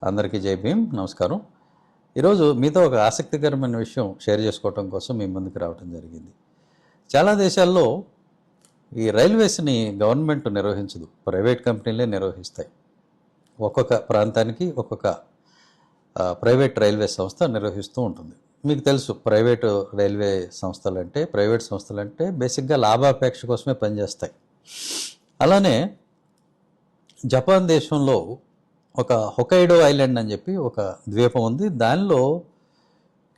అందరికీ జై భీమ్. నమస్కారం. ఈరోజు మీతో ఒక ఆసక్తికరమైన విషయం షేర్ చేసుకోవటం కోసం మీ ముందుకు రావడం జరిగింది. చాలా దేశాల్లో ఈ రైల్వేస్ని గవర్నమెంట్ నిర్వహించదు, ప్రైవేట్ కంపెనీలే నిర్వహిస్తాయి. ఒక్కొక్క ప్రాంతానికి ఒక్కొక్క ప్రైవేట్ రైల్వే సంస్థ నిర్వహిస్తూ ఉంటుంది. మీకు తెలుసు, ప్రైవేట్ సంస్థలు అంటే బేసిక్గా లాభాపేక్ష కోసమే పనిచేస్తాయి. అలానే జపాన్ దేశంలో ఒక హొకైడో ఐలాండ్ అని చెప్పి ఒక ద్వీపం ఉంది. దానిలో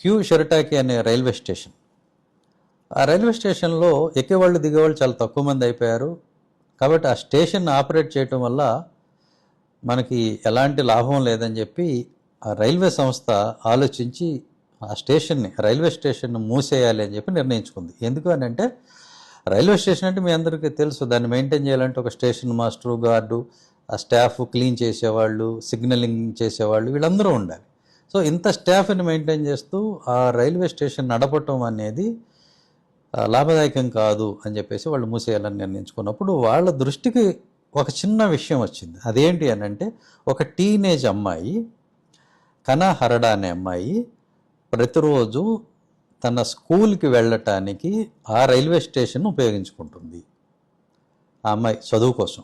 క్యూ షిరటాకి అనే రైల్వే స్టేషన్. ఆ రైల్వే స్టేషన్లో ఎక్కేవాళ్ళు దిగేవాళ్ళు చాలా తక్కువ మంది అయిపోయారు. కాబట్టి ఆ స్టేషన్ ఆపరేట్ చేయటం వల్ల మనకి ఎలాంటి లాభం లేదని చెప్పి ఆ రైల్వే సంస్థ ఆలోచించి రైల్వే స్టేషన్ మూసేయాలి అని చెప్పి నిర్ణయించుకుంది. ఎందుకు అని అంటే, రైల్వే స్టేషన్ అంటే మీ అందరికీ తెలుసు, దాన్ని మెయింటైన్ చేయాలంటే ఒక స్టేషన్ మాస్టరు, గార్డు, ఆ స్టాఫ్, క్లీన్ చేసేవాళ్ళు, సిగ్నలింగ్ చేసేవాళ్ళు, వీళ్ళందరూ ఉండాలి. సో ఇంత స్టాఫ్ని మెయింటైన్ చేస్తూ ఆ రైల్వే స్టేషన్ నడపటం అనేది లాభదాయకం కాదు అని చెప్పేసి వాళ్ళు మూసేయాలని నిర్ణయించుకున్నప్పుడు వాళ్ళ దృష్టికి ఒక చిన్న విషయం వచ్చింది. అదేంటి అని అంటే, ఒక టీనేజ్ అమ్మాయి, కనా హరడా అనే అమ్మాయి ప్రతిరోజు తన స్కూల్కి వెళ్ళటానికి ఆ రైల్వే స్టేషన్ ఉపయోగించుకుంటుంది. ఆ అమ్మాయి చదువు కోసం,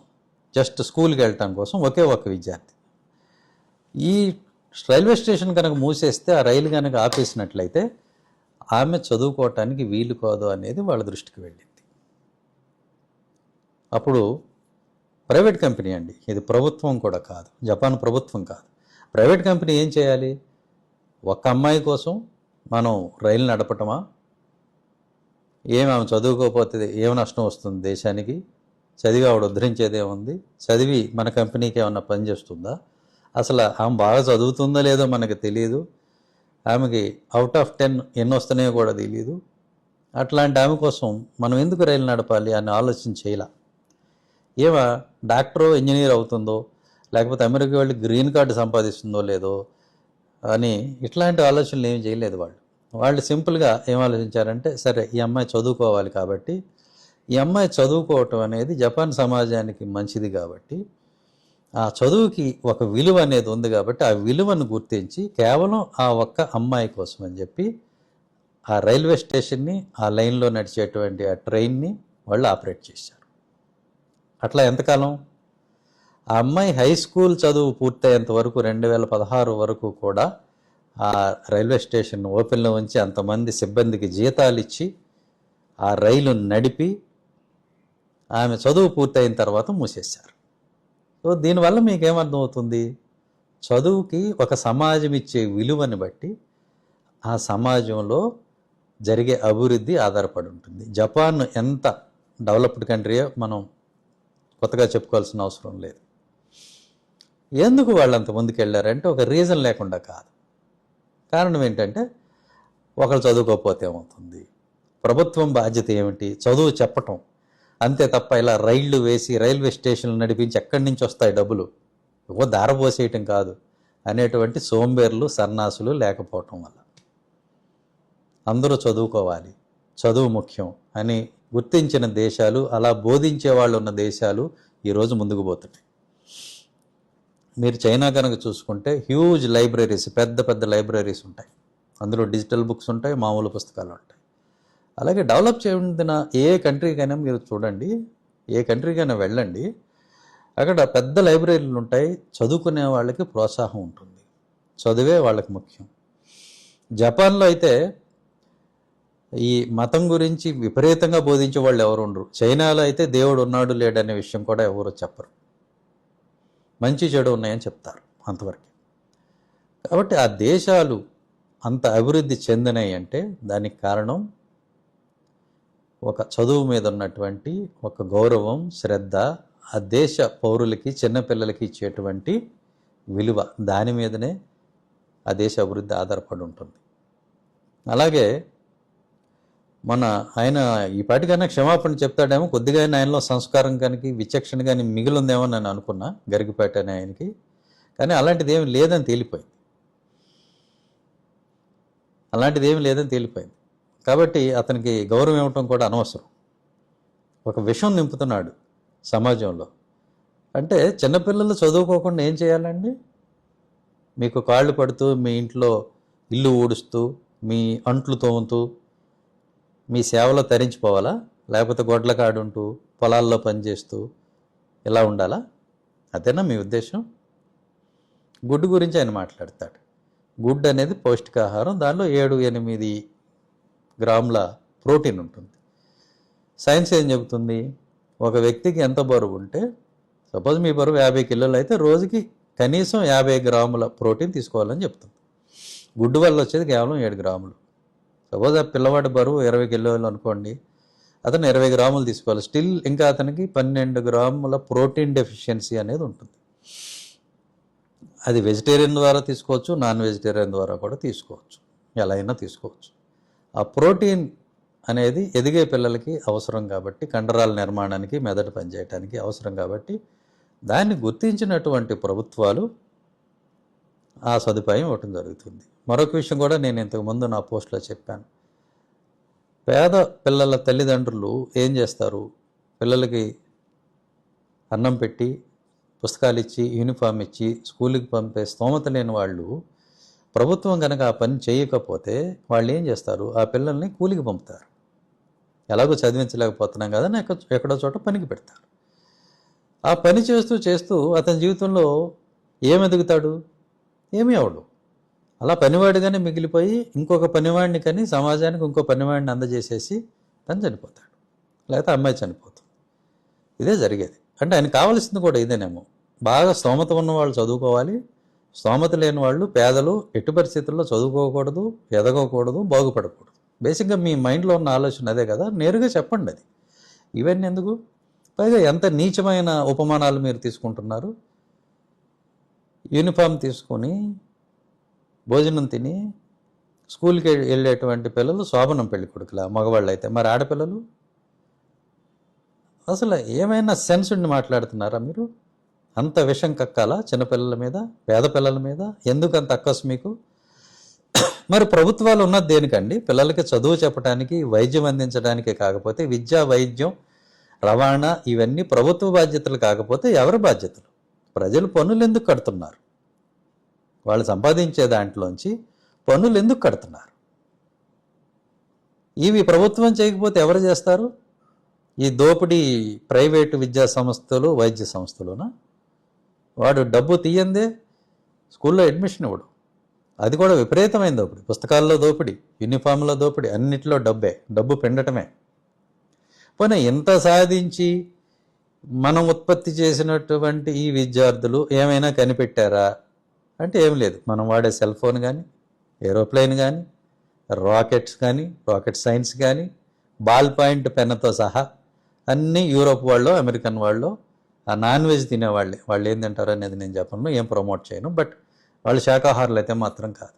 జస్ట్ స్కూల్కి వెళ్ళటం కోసం ఒకే ఒక విద్యార్థి. ఈ రైల్వే స్టేషన్ కనుక మూసేస్తే, ఆ రైలు కనుక ఆపేసినట్లయితే ఆమె చదువుకోవటానికి వీలు కాదు అనేది వాళ్ళ దృష్టికి వెళ్ళింది. అప్పుడు ప్రైవేట్ కంపెనీ అండి, ఇది ప్రభుత్వం కూడా కాదు, జపాన్ ప్రభుత్వం కాదు, ప్రైవేట్ కంపెనీ ఏం చేయాలి? ఒక్క అమ్మాయి కోసం మనం రైలు నడపటమా? ఆమె చదువుకోకపోతే ఏం నష్టం వస్తుంది దేశానికి? చదివి ఆవిడ ఉద్ధరించేదేముంది? చదివి మన కంపెనీకి ఏమన్నా పనిచేస్తుందా? అసలు ఆమె బాగా చదువుతుందో లేదో మనకు తెలియదు. ఆమెకి అవుట్ ఆఫ్ 10 ఎన్ని వస్తున్నాయో కూడా తెలియదు. అట్లాంటి ఆమె కోసం మనం ఎందుకు రైలు నడపాలి అని ఆలోచన చేయలే. డాక్టరో ఇంజనీర్ అవుతుందో, లేకపోతే అమెరికా వెళ్ళి గ్రీన్ కార్డు సంపాదిస్తుందో లేదో అని ఇట్లాంటి ఆలోచనలు ఏమి చేయలేదు వాళ్ళు సింపుల్గా ఏం ఆలోచించారంటే, సరే ఈ అమ్మాయి చదువుకోవాలి కాబట్టి, ఈ అమ్మాయి చదువుకోవటం అనేది జపాన్ సమాజానికి మంచిది కాబట్టి, ఆ చదువుకి ఒక విలువ అనేది ఉంది కాబట్టి, ఆ విలువను గుర్తించి కేవలం ఆ ఒక్క అమ్మాయి కోసం అని చెప్పి ఆ రైల్వే స్టేషన్ని, ఆ లైన్లో నడిచేటువంటి ఆ ట్రైన్ని వాళ్ళు ఆపరేట్ చేశారు. అట్లా ఎంతకాలం? ఆ అమ్మాయి హై స్కూల్ చదువు పూర్తయ్యేంత వరకు, 2016 వరకు కూడా ఆ రైల్వే స్టేషన్ ఓపెన్లో ఉంచి అంతమంది సిబ్బందికి జీతాలు ఇచ్చి ఆ రైలు నడిపి ఆమె చదువు పూర్తయిన తర్వాత మూసేశారు. సో దీనివల్ల మీకేమర్థం అవుతుంది? చదువుకి ఒక సమాజం ఇచ్చే విలువని బట్టి ఆ సమాజంలో జరిగే అభివృద్ధి ఆధారపడి ఉంటుంది. జపాన్ ఎంత డెవలప్డ్ కంట్రీయో మనం కొత్తగా చెప్పుకోవాల్సిన అవసరం లేదు. ఎందుకు వాళ్ళంత ముందుకెళ్ళారంటే ఒక రీజన్ లేకుండా కాదు. కారణం ఏంటంటే, ఒకరు చదువుకోకపోతే ఏమవుతుంది? ప్రభుత్వం బాధ్యత ఏమిటి? చదువు చెప్పటం అంతే తప్ప ఇలా రైళ్లు వేసి రైల్వే స్టేషన్లు నడిపించి ఎక్కడి నుంచి వస్తాయి డబ్బులు, దారపోసేయటం కాదు అనేటువంటి సోంబేర్లు, సన్నాసులు లేకపోవటం వల్ల. అందరూ చదువుకోవాలి, చదువు ముఖ్యం అని గుర్తించిన దేశాలు, అలా బోధించే వాళ్ళు ఉన్న దేశాలు ఈరోజు ముందుకు పోతున్నాయి. మీరు చైనా కనుక చూసుకుంటే హ్యూజ్ లైబ్రరీస్, పెద్ద పెద్ద లైబ్రరీస్ ఉంటాయి. అందులో డిజిటల్ బుక్స్ ఉంటాయి, మామూలు పుస్తకాలు ఉంటాయి. అలాగే డెవలప్ చెందిన ఏ కంట్రీకైనా మీరు చూడండి, ఏ కంట్రీకైనా వెళ్ళండి, అక్కడ పెద్ద లైబ్రరీలు ఉంటాయి. చదువుకునే వాళ్ళకి ప్రోత్సాహం ఉంటుంది, చదువే వాళ్ళకి ముఖ్యం. జపాన్లో అయితే ఈ మతం గురించి విపరీతంగా బోధించే వాళ్ళు ఎవరు ఉండరు. చైనాలో అయితే దేవుడు ఉన్నాడు లేడనే విషయం కూడా ఎవరు చెప్పరు, మంచి చెడు ఉన్నాయని చెప్తారు అంతవరకు. కాబట్టి ఆ దేశాలు అంత అభివృద్ధి చెందినాయి అంటే దానికి కారణం ఒక చదువు మీద ఉన్నటువంటి ఒక గౌరవం, శ్రద్ధ, ఆ దేశ పౌరులకి, చిన్నపిల్లలకి ఇచ్చేటువంటి విలువ, దాని మీదనే ఆ దేశ అభివృద్ధి ఆధారపడి ఉంటుంది. అలాగే ఆయన ఈ పాటికైనా క్షమాపణ చెప్తాడేమో, కొద్దిగా ఆయనలో సంస్కారం కానీ విచక్షణ కానీ మిగిలిందేమో నేను అనుకున్నా, గరికపేట అనే ఆయనకి. కానీ అలాంటిది ఏమి లేదని తేలిపోయింది. కాబట్టి అతనికి గౌరవం ఇవ్వటం కూడా అనవసరం. ఒక విషం నింపుతున్నాడు సమాజంలో. అంటే చిన్నపిల్లలు చదువుకోకుండా ఏం చేయాలండి? మీకు కాళ్ళు పడుతూ మీ ఇంట్లో ఇల్లు ఊడుస్తూ మీ అంట్లు తోముతూ మీ సేవలో తరించిపోవాలా? లేకపోతే గొడ్ల కాడుంటూ పొలాల్లో పనిచేస్తూ ఇలా ఉండాలా? అదేనా మీ ఉద్దేశం? గుడ్డు గురించి ఆయన మాట్లాడతాడు. గుడ్ అనేది పౌష్టికాహారం, దానిలో 7-8 గ్రాముల ప్రోటీన్ ఉంటుంది. సైన్స్ ఏం చెబుతుంది? ఒక వ్యక్తికి ఎంత బరువు ఉంటే, సపోజ్ మీ బరువు 50 కిలోలు అయితే రోజుకి కనీసం 50 గ్రాముల ప్రోటీన్ తీసుకోవాలని చెప్తుంది. గుడ్డు వల్ల వచ్చేది కేవలం 7 గ్రాములు. సపోజ్ ఆ పిల్లవాడి బరువు 20 కిలోలు అనుకోండి, అతను 20 గ్రాములు తీసుకోవాలి. స్టిల్ ఇంకా అతనికి 12 గ్రాముల ప్రోటీన్ డెఫిషియన్సీ అనేది ఉంటుంది. అది వెజిటేరియన్ ద్వారా తీసుకోవచ్చు, నాన్ వెజిటేరియన్ ద్వారా కూడా తీసుకోవచ్చు, ఎలా అయినా తీసుకోవచ్చు. ఆ ప్రోటీన్ అనేది ఎదిగే పిల్లలకి అవసరం కాబట్టి, కండరాల నిర్మాణానికి, మెదడు పనిచేయడానికి అవసరం కాబట్టి, దాన్ని గుర్తించినటువంటి ప్రభుత్వాలు ఆ సదుపాయం ఇవ్వటం జరుగుతుంది. మరొక విషయం కూడా నేను ఇంతకుముందు నా పోస్ట్లో చెప్పాను. పేద పిల్లల తల్లిదండ్రులు ఏం చేస్తారు? పిల్లలకి అన్నం పెట్టి, పుస్తకాలు ఇచ్చి, యూనిఫామ్ ఇచ్చి స్కూల్కి పంపే స్తోమత లేని వాళ్ళు, ప్రభుత్వం కనుక ఆ పని చేయకపోతే వాళ్ళు ఏం చేస్తారు? ఆ పిల్లల్ని కూలికి పంపుతారు. ఎలాగో చదివించలేకపోతున్నాం కదా అని ఎక్కడో చోట పనికి పెడతారు. ఆ పని చేస్తూ చేస్తూ అతని జీవితంలో ఏం ఎదుగుతాడు? ఏమీ అవడు. అలా పనివాడిగానే మిగిలిపోయి ఇంకొక పనివాడిని కానీ సమాజానికి ఇంకో పనివాడిని అందజేసేసి తను చనిపోతాడు, లేకపోతే అమ్మాయి చనిపోతుంది. ఇదే జరిగేది. అంటే ఆయన కావాల్సింది కూడా ఇదేనేమో. బాగా స్తోమత ఉన్న వాళ్ళు చదువుకోవాలి, స్తోమత లేని వాళ్ళు, పేదలు ఎట్టి పరిస్థితుల్లో చదువుకోకూడదు, ఎదగకూడదు, బాగుపడకూడదు. బేసిక్గా మీ మైండ్లో ఉన్న ఆలోచన అదే కదా, నేరుగా చెప్పండి అది. ఇవన్నీ ఎందుకు? పైగా ఎంత నీచమైన ఉపమానాలు మీరు తీసుకుంటున్నారు. యూనిఫామ్ తీసుకొని భోజనం తిని స్కూల్కి వెళ్ళేటువంటి పిల్లలు శోభనం పెళ్లి కొడుకులా, మగవాళ్ళు అయితే. మరి ఆడపిల్లలు అసలు ఏమైనా సెన్స్ ఉండి మాట్లాడుతున్నారా మీరు? అంత విషం కక్కాలా చిన్నపిల్లల మీద, పేద పిల్లల మీద? ఎందుకు అంత అక్కసు మీకు? మరి ప్రభుత్వాలు ఉన్నది దేనికండి? పిల్లలకి చదువు చెప్పడానికి, వైద్యం అందించడానికే కాకపోతే, విద్య, వైద్యం, రవాణా ఇవన్నీ ప్రభుత్వ బాధ్యతలు కాకపోతే ఎవరి బాధ్యతలు? ప్రజలు పన్నులు ఎందుకు కడుతున్నారు? వాళ్ళు సంపాదించే దాంట్లోంచి పన్నులు ఎందుకు కడుతున్నారు? ఇవి ప్రభుత్వం చేయకపోతే ఎవరు చేస్తారు? ఈ దోపిడీ ప్రైవేటు విద్యా సంస్థలు, వైద్య సంస్థలునా? వాడు డబ్బు తీయందే స్కూల్లో అడ్మిషన్ ఇవ్వడు. అది కూడా విపరీతమైన దోపిడీ. పుస్తకాల్లో దోపిడీ, యూనిఫామ్లో దోపిడీ, అన్నిటిలో డబ్బే, డబ్బు పిండటమే. పోనీ ఇంత సాధించి మనం ఉత్పత్తి చేసినటువంటి ఈ విద్యార్థులు ఏమైనా కనిపెట్టారా అంటే ఏం లేదు. మనం వాడే సెల్ ఫోన్ కానీ, ఏరోప్లేన్ కానీ, రాకెట్స్ కానీ, రాకెట్ సైన్స్ కానీ, బాల్ పాయింట్ పెన్నుతో సహా అన్నీ యూరోప్ వాళ్ళు, అమెరికన్ వాళ్ళు, ఆ నాన్ వెజ్ తినేవాళ్ళే. వాళ్ళు ఏం తింటారు అనేది నేను చెప్పను, ఏం ప్రమోట్ చేయను. బట్ వాళ్ళు శాకాహారులు అయితే మాత్రం కాదు,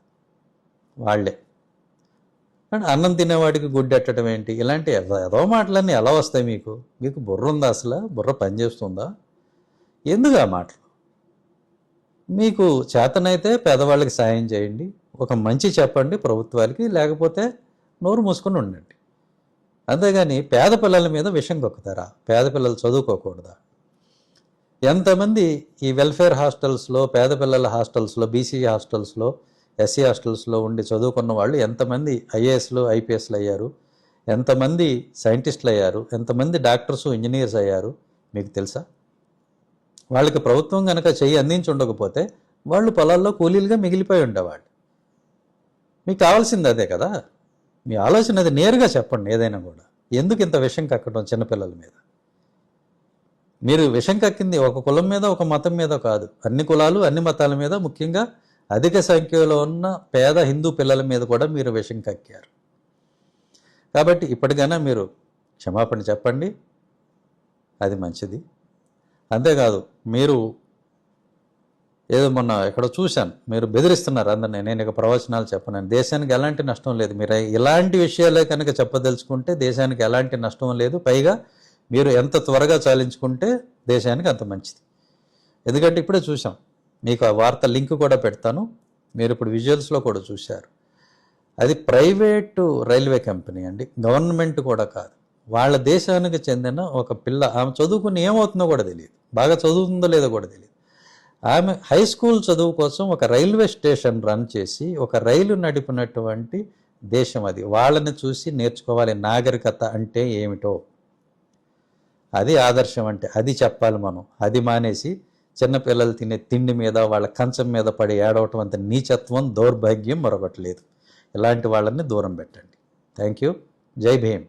వాళ్ళే. అండ్ అన్నం తినేవాడికి గుడ్డు ఎట్టడం ఏంటి? ఇలాంటి ఏదో మాటలన్నీ ఎలా వస్తాయి మీకు? మీకు బుర్ర ఉందా? అసలు బుర్ర పనిచేస్తుందా? ఎందుకు ఆ మాటలు? మీకు చేతనైతే పేదవాళ్ళకి సాయం చేయండి, ఒక మంచి చెప్పండి ప్రభుత్వాలకి, లేకపోతే నోరు మూసుకొని ఉండండి. అంతేగాని పేద పిల్లల మీద విషం కొక్కుతారా? పేద పిల్లలు చదువుకోకూడదా? ఎంతమంది ఈ వెల్ఫేర్ హాస్టల్స్లో, పేద పిల్లల హాస్టల్స్లో, బీసీ హాస్టల్స్లో, ఎస్సీ హాస్టల్స్లో ఉండి చదువుకున్న వాళ్ళు ఎంతమంది ఐఏఎస్లు, ఐపీఎస్లు అయ్యారు? ఎంతమంది సైంటిస్టులు అయ్యారు? ఎంతమంది డాక్టర్స్, ఇంజనీర్స్ అయ్యారు? మీకు తెలుసా? వాళ్ళకి ప్రభుత్వం కనుక చెయ్యి అందించి ఉండకపోతే వాళ్ళు పొలాల్లో కూలీలుగా మిగిలిపోయి ఉండేవాళ్ళు. మీకు కావాల్సింది అదే కదా. మీ ఆలోచన అది నేరుగా చెప్పండి. ఏదైనా కూడా ఎందుకు ఇంత విషం కక్కడం చిన్నపిల్లల మీద? మీరు విషం కక్కింది ఒక కులం మీద, ఒక మతం మీద కాదు, అన్ని కులాలు, అన్ని మతాల మీద, ముఖ్యంగా అధిక సంఖ్యలో ఉన్న పేద హిందూ పిల్లల మీద కూడా మీరు విషం కక్కారు. కాబట్టి ఇప్పటికైనా మీరు క్షమాపణ చెప్పండి, అది మంచిది. అంతేకాదు, మీరు ఏదో మొన్న ఎక్కడో చూశాను, మీరు బెదిరిస్తున్నారు అందరినీ, నేను ఇక ప్రవచనాలు చెప్పనని. దేశానికి ఎలాంటి నష్టం లేదు. మీరు ఇలాంటి విషయాలే కనుక చెప్పదలుచుకుంటే దేశానికి ఎలాంటి నష్టం లేదు. పైగా మీరు ఎంత త్వరగా చాలించుకుంటే దేశానికి అంత మంచిది. ఎందుకంటే ఇప్పుడే చూసాం, మీకు ఆ వార్త లింక్ కూడా పెడతాను, మీరు ఇప్పుడు విజువల్స్లో కూడా చూశారు. అది ప్రైవేటు రైల్వే కంపెనీ అండి, గవర్నమెంట్ కూడా కాదు. వాళ్ళ దేశానికి చెందిన ఒక పిల్ల, ఆమె చదువుకుని ఏమవుతుందో కూడా తెలియదు, బాగా చదువుతుందో లేదో కూడా తెలియదు. ఆమె హై స్కూల్ చదువు కోసం ఒక రైల్వే స్టేషన్ రన్ చేసి ఒక రైలు నడిపినటువంటి దేశం అది. వాళ్ళని చూసి నేర్చుకోవాలి నాగరికత అంటే ఏమిటో. అది ఆదర్శం అంటే, అది చెప్పాలి మనం. అది మానేసి చిన్నపిల్లలు తినే తిండి మీద వాళ్ళ కంచం మీద పడి ఏడవటం అంత నీచత్వం, దౌర్భాగ్యం మరొకటి లేదు. ఇలాంటి వాళ్ళని దూరం పెట్టండి. Thank you. జై భీమ్.